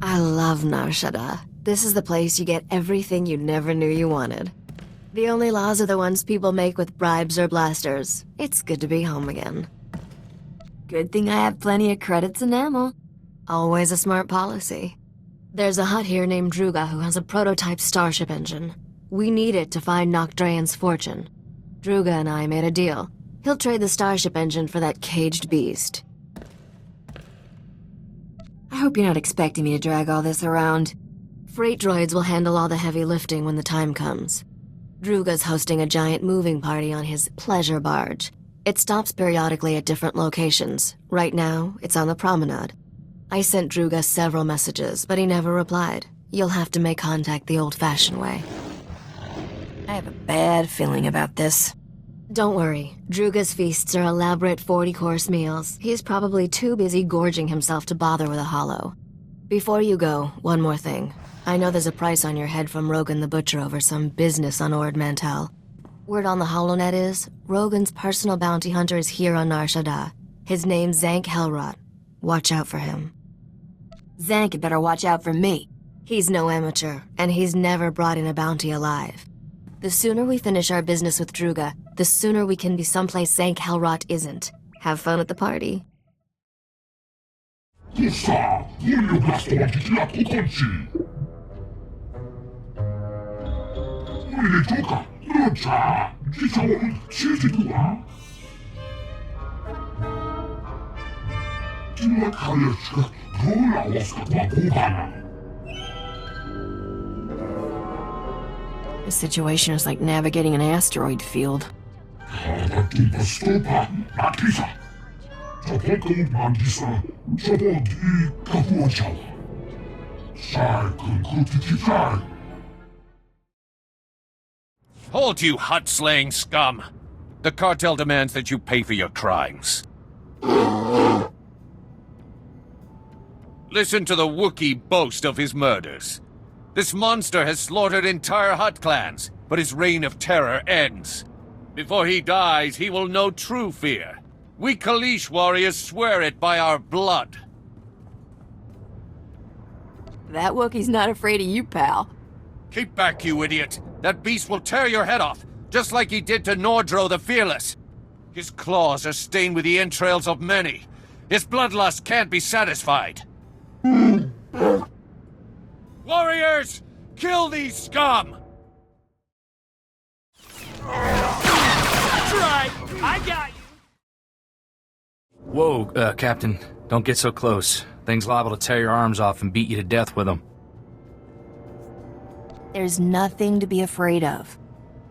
I love Nar Shaddaa. This is the place you get everything you never knew you wanted. The only laws are the ones people make with bribes or blasters. It's good to be home again. Good thing I have plenty of credits and ammo. Always a smart policy. There's a Hutt here named Drooga who has a prototype starship engine. We need it to find Nocdrayan's fortune. Drooga and I made a deal. He'll trade the starship engine for that caged beast. I hope you're not expecting me to drag all this around. Freight droids will handle all the heavy lifting when the time comes. Drooga's hosting a giant moving party on his pleasure barge. It stops periodically at different locations. Right now, it's on the promenade. I sent Drooga several messages, but he never replied. You'll have to make contact the old-fashioned way. I have a bad feeling about this. Don't worry. Drooga's feasts are elaborate 40-course meals. He's probably too busy gorging himself to bother with a holo. Before you go, one more thing. I know there's a price on your head from Rogan the Butcher over some business on Ord Mantell. Word on the HoloNet is, Rogan's personal bounty hunter is here on Nar Shaddaa. His name's Zank Helrot. Watch out for him. Zank had better watch out for me. He's no amateur, and he's never brought in a bounty alive. The sooner we finish our business with Drooga, the sooner we can be someplace Zank Helrot isn't. Have fun at the party. This situation is like navigating an asteroid field. Hold, you Hutt-slaying scum! The cartel demands that you pay for your crimes. Listen to the Wookiee boast of his murders. This monster has slaughtered entire Hutt clans, but his reign of terror ends. Before he dies, he will know true fear. We Kaleesh warriors swear it by our blood. That Wookiee's not afraid of you, pal. Keep back, you idiot! That beast will tear your head off, just like he did to Nordro the Fearless. His claws are stained with the entrails of many. His bloodlust can't be satisfied. Warriors! Kill these scum! Right, I got you! Whoa, Captain. Don't get so close. Thing's liable to tear your arms off and beat you to death with them. There's nothing to be afraid of.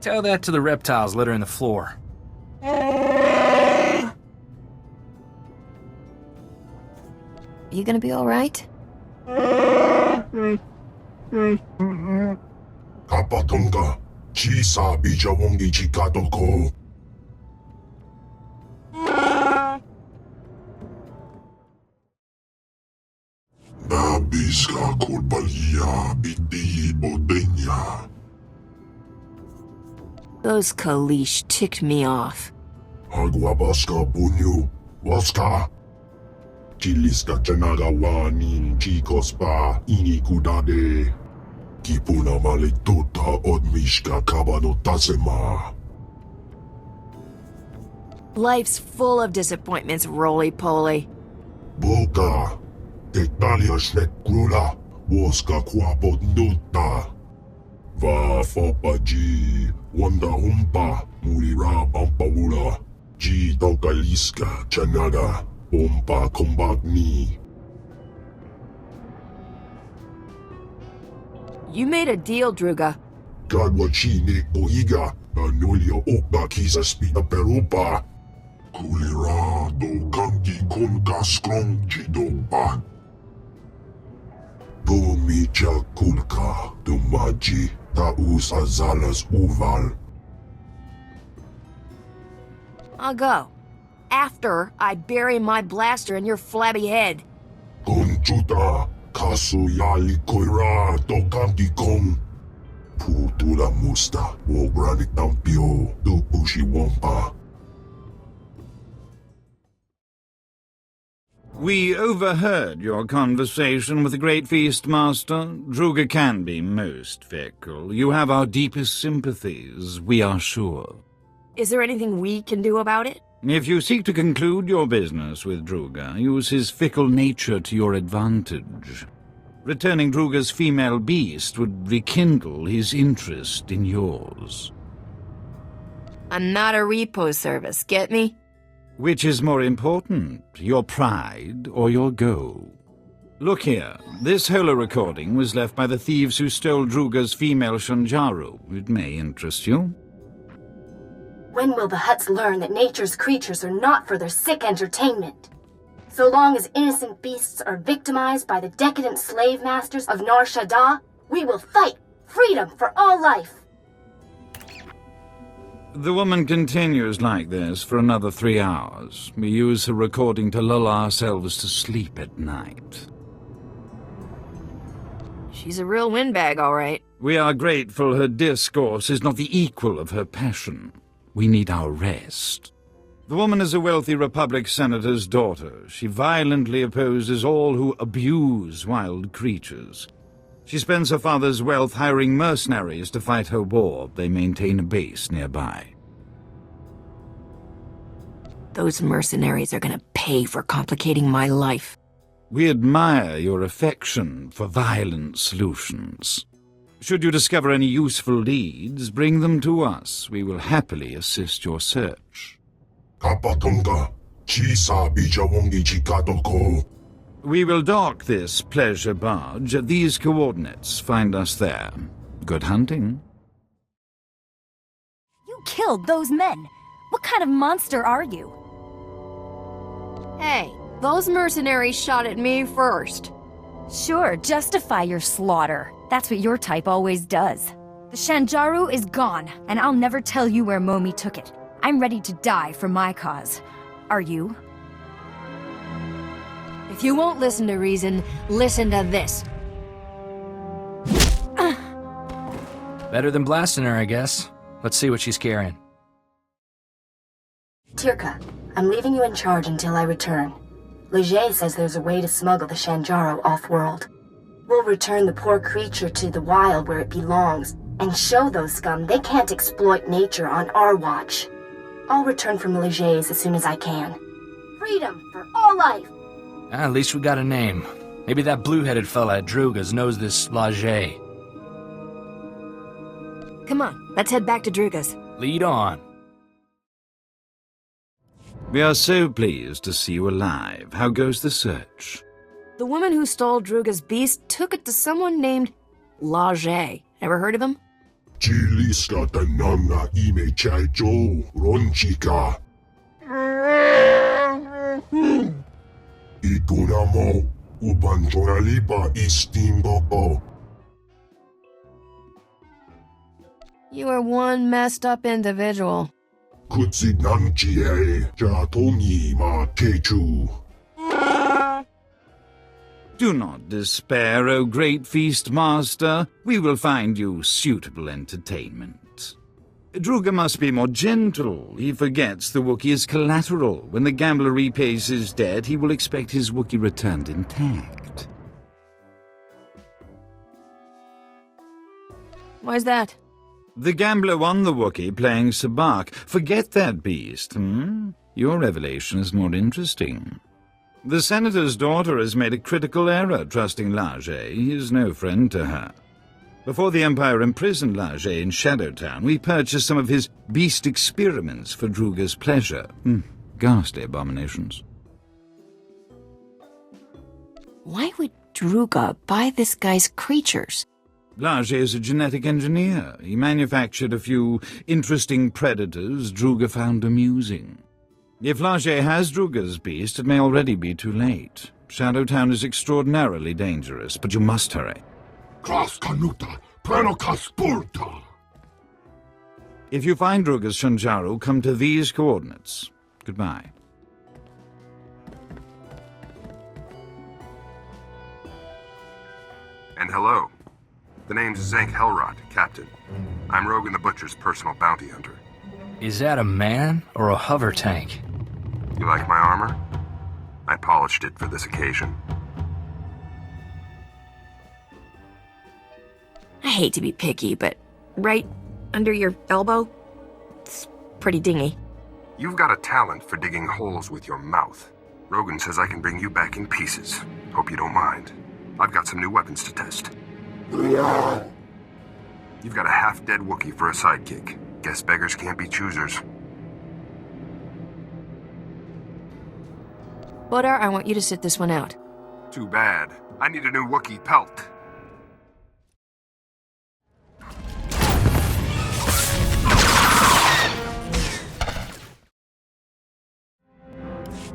Tell that to the reptiles littering the floor. You gonna be alright? Kapatonga, Chisa Bijawongi Chikatoko. Nabiska Kurbalia Biti Bodenya. Those Kaleesh ticked me off. Hagwabaska Bunyu, Waska. Chiliska Chanagawanin Chikospa Inikudade. Kipuna Malituta Odmishka Kabano Tasema. Life's full of disappointments, roly-poly. Boka. Tektalia Shnekrula. Woska Kwapot Nuta. Va Fopaji. Wanda Humpa. Murira Pampawula. Ji Tokaliska Chanaga. Umpa Kombagni. You made a deal, Drooga. Gadwachine Boiga. Anulio Opa Kisa Spita Perupa. Kulira do Kangi Konka Strong Jidopa. Pumicha Kulka. Dumaji. Taus Azalas Uval. I'll go. After I bury my blaster in your flabby head. Conchuta. Kasuyali Koira do Kangi Kong. Putula Musta. Wogranik Tampio. Do Pushi Wampa. We overheard your conversation with the Great Feast Master. Drooga can be most fickle. You have our deepest sympathies, we are sure. Is there anything we can do about it? If you seek to conclude your business with Drooga, use his fickle nature to your advantage. Returning Drooga's female beast would rekindle his interest in yours. I'm not a repo service, get me? Which is more important, your pride or your goal? Look here, this holo recording was left by the thieves who stole Drooga's female Shanjaru. It may interest you. When will the Hutts learn that nature's creatures are not for their sick entertainment? So long as innocent beasts are victimized by the decadent slave masters of Nar Shaddaa, we will fight freedom for all life! The woman continues like this for another 3 hours. We use her recording to lull ourselves to sleep at night. She's a real windbag, all right. We are grateful her discourse is not the equal of her passion. We need our rest. The woman is a wealthy Republic senator's daughter. She violently opposes all who abuse wild creatures. She spends her father's wealth hiring mercenaries to fight her war. They maintain a base nearby. Those mercenaries are gonna pay for complicating my life. We admire your affection for violent solutions. Should you discover any useful leads, bring them to us. We will happily assist your search. Kapatonga, Chisa Bijawongi Chikatoko. We will dock this pleasure barge at these coordinates. Find us there. Good hunting. You killed those men. What kind of monster are you? Hey, those mercenaries shot at me first. Sure, justify your slaughter. That's what your type always does. The Shanjaru is gone, and I'll never tell you where Momi took it. I'm ready to die for my cause. Are you? If you won't listen to reason, listen to this. Better than blasting her, I guess. Let's see what she's carrying. Tirka, I'm leaving you in charge until I return. Leger says there's a way to smuggle the Shanjaru off-world. We'll return the poor creature to the wild where it belongs, and show those scum they can't exploit nature on our watch. I'll return from Leger's as soon as I can. Freedom for all life! At least we got a name. Maybe that blue-headed fella at Drooga's knows this Lager. Come on, let's head back to Drooga's. Lead on. We are so pleased to see you alive. How goes the search? The woman who stole Drooga's beast took it to someone named Lager. Ever heard of him? Chiliska Tananga Ime Chaijo Ronchika. Ikunamo Ubanjoralipa Istimbogo. You are one messed up individual. Kutsinanchie Jatomi Ma Techu. Do not despair, O Great Feast Master. We will find you suitable entertainment. Drooga must be more gentle. He forgets the Wookiee is collateral. When the gambler repays his debt, he will expect his Wookiee returned intact. Why's that? The gambler won the Wookiee playing Sabak. Forget that beast, Your revelation is more interesting. The senator's daughter has made a critical error trusting Lager. He is no friend to her. Before the Empire imprisoned Lager in Shadowtown, we purchased some of his beast experiments for Drooga's pleasure. Ghastly abominations. Why would Drooga buy this guy's creatures? Lager is a genetic engineer. He manufactured a few interesting predators Drooga found amusing. If Lager has Drooga's beast, it may already be too late. Shadowtown is extraordinarily dangerous, but you must hurry. Klas Kanuta, Prenokas Purta. If you find Drooga's Shanjaru, come to these coordinates. Goodbye. And hello. The name's Zank Helrot, Captain. I'm Rogan the Butcher's personal bounty hunter. Is that a man or a hover tank? You like my armor? I polished it for this occasion. I hate to be picky, but right under your elbow, it's pretty dingy. You've got a talent for digging holes with your mouth. Rogan says I can bring you back in pieces. Hope you don't mind. I've got some new weapons to test. You've got a half-dead Wookiee for a sidekick. Guess beggars can't be choosers. SWToR, I want you to sit this one out. Too bad. I need a new Wookiee pelt.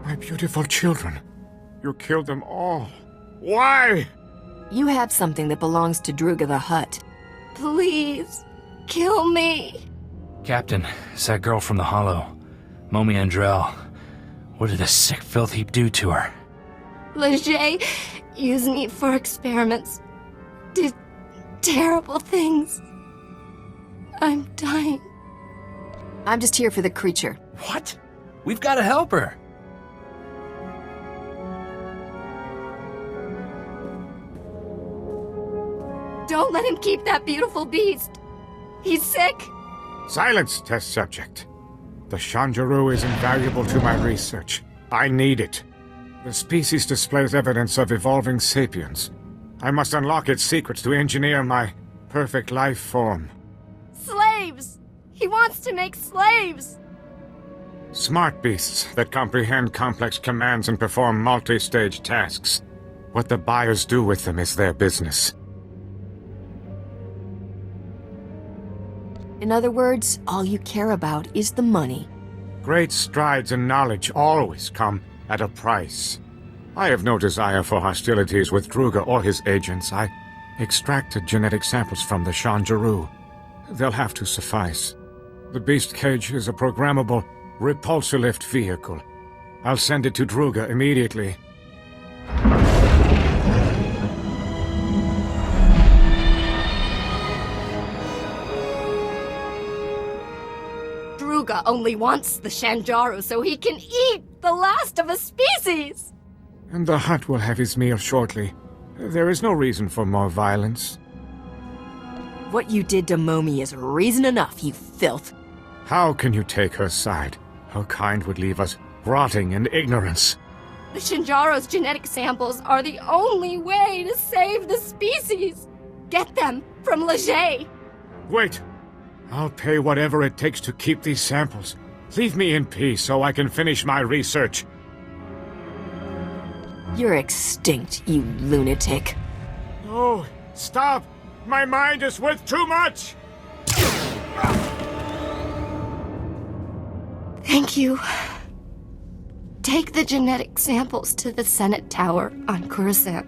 My beautiful children. You killed them all. Why? You have something that belongs to Drooga the Hutt. Please, kill me. Captain, it's that girl from the Hollow, Momi Andrell. What did this sick filth heap do to her? Leger used me for experiments. Did terrible things. I'm dying. I'm just here for the creature. What? We've got to help her. Don't let him keep that beautiful beast. He's sick. Silence, test subject. The Shanjaru is invaluable to my research. I need it. The species displays evidence of evolving sapiens. I must unlock its secrets to engineer my perfect life form. Slaves! He wants to make slaves! Smart beasts that comprehend complex commands and perform multi-stage tasks. What the buyers do with them is their business. In other words, all you care about is the money. Great strides in knowledge always come at a price. I have no desire for hostilities with Drooga or his agents. I extracted genetic samples from the Shanjaru. They'll have to suffice. The beast cage is a programmable repulsor-lift vehicle. I'll send it to Drooga immediately. Drooga only wants the Shanjaru so he can eat the last of a species! And the Hutt will have his meal shortly. There is no reason for more violence. What you did to Momi is reason enough, you filth. How can you take her side? Her kind would leave us rotting in ignorance. The Shanjaru's genetic samples are the only way to save the species. Get them from Leger. Wait! I'll pay whatever it takes to keep these samples. Leave me in peace so I can finish my research. You're extinct, you lunatic. Oh, stop! My mind is worth too much! Thank you. Take the genetic samples to the Senate Tower on Corso.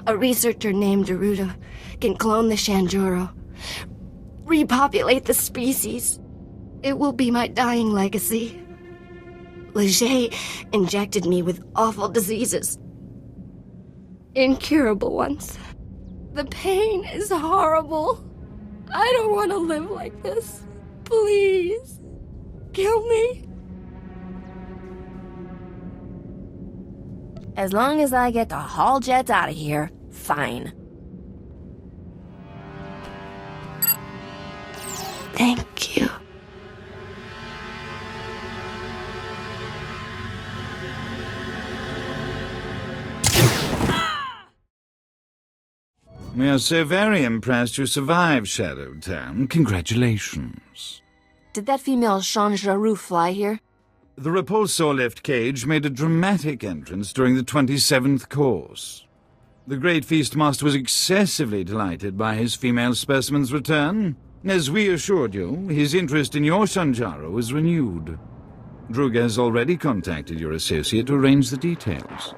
A researcher named Darkside can clone the Shanjaru, repopulate the species. It will be my dying legacy. Leger injected me with awful diseases. Incurable ones. The pain is horrible. I don't want to live like this. Please, kill me. As long as I get to haul jets out of here, fine. Thank you. We are so very impressed you survived Shadowtown. Congratulations. Did that female Shanjaru fly here? The repulsor lift cage made a dramatic entrance during the 27th course. The Great Feastmaster was excessively delighted by his female specimen's return. As we assured you, his interest in your Shanjaru was renewed. Drooga has already contacted your associate to arrange the details.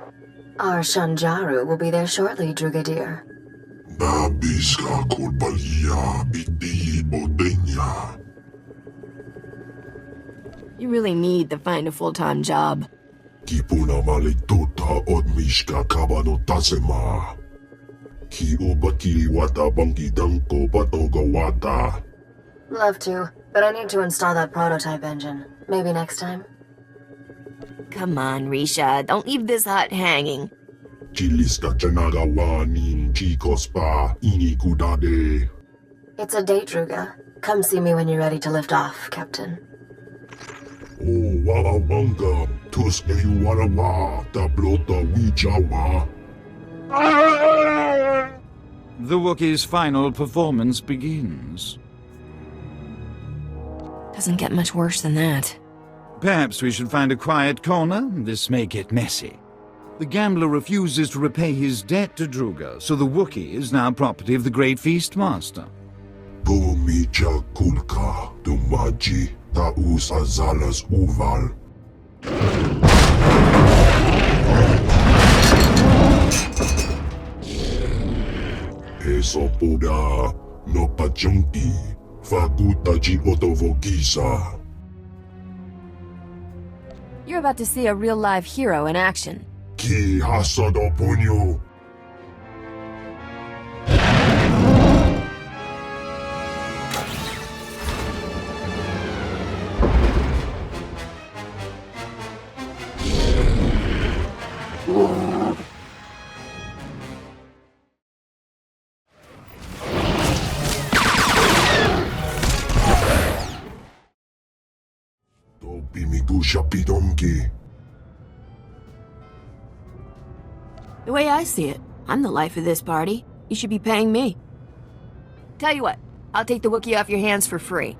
Our Shanjaru will be there shortly, Drooga dear. You really need to find a full-time job. Love to, but I need to install that prototype engine. Maybe next time? Come on, Risha, don't leave this hut hanging. It's a date, Drooga. Come see me when you're ready to lift off, Captain. The Wookiee's final performance begins. Doesn't get much worse than that. Perhaps we should find a quiet corner. This may get messy. The gambler refuses to repay his debt to Drooga, so the Wookiee is now property of the Great Feastmaster. You're about to see a real live hero in action. The way I see it, I'm the life of this party. You should be paying me. Tell you what, I'll take the Wookiee off your hands for free.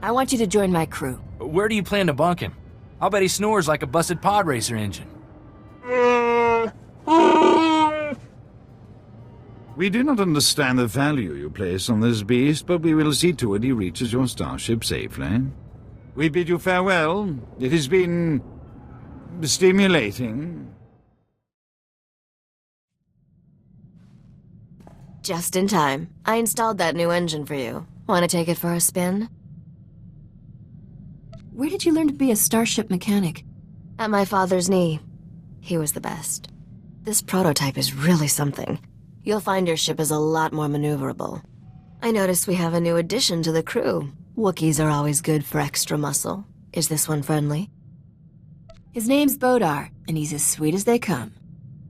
I want you to join my crew. Where do you plan to bunk him? I'll bet he snores like a busted pod racer engine. We do not understand the value you place on this beast, but we will see to it he reaches your starship safely. We bid you farewell. It has been stimulating. Just in time. I installed that new engine for you. Want to take it for a spin? Where did you learn to be a starship mechanic? At my father's knee. He was the best. This prototype is really something. You'll find your ship is a lot more maneuverable. I noticed we have a new addition to the crew. Wookiees are always good for extra muscle. Is this one friendly? His name's SWToR, and he's as sweet as they come.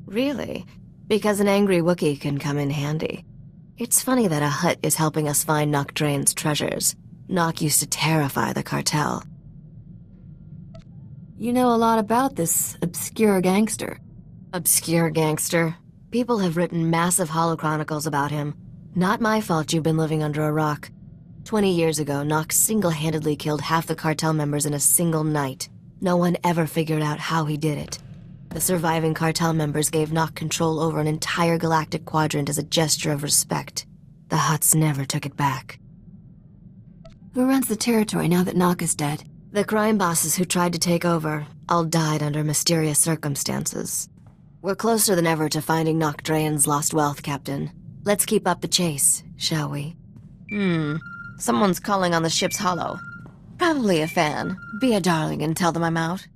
Really? Because an angry Wookiee can come in handy. It's funny that a Hutt is helping us find Nock Draen's treasures. Nock used to terrify the cartel. You know a lot about this obscure gangster. Obscure gangster? People have written massive holochronicles about him. Not my fault you've been living under a rock. 20 years ago, Nock single-handedly killed half the cartel members in a single night. No one ever figured out how he did it. The surviving cartel members gave Nock control over an entire galactic quadrant as a gesture of respect. The Hutts never took it back. Who runs the territory now that Nock is dead? The crime bosses who tried to take over all died under mysterious circumstances. We're closer than ever to finding Nock Draen's lost wealth, Captain. Let's keep up the chase, shall we? Someone's calling on the ship's holo. Probably a fan. Be a darling and tell them I'm out.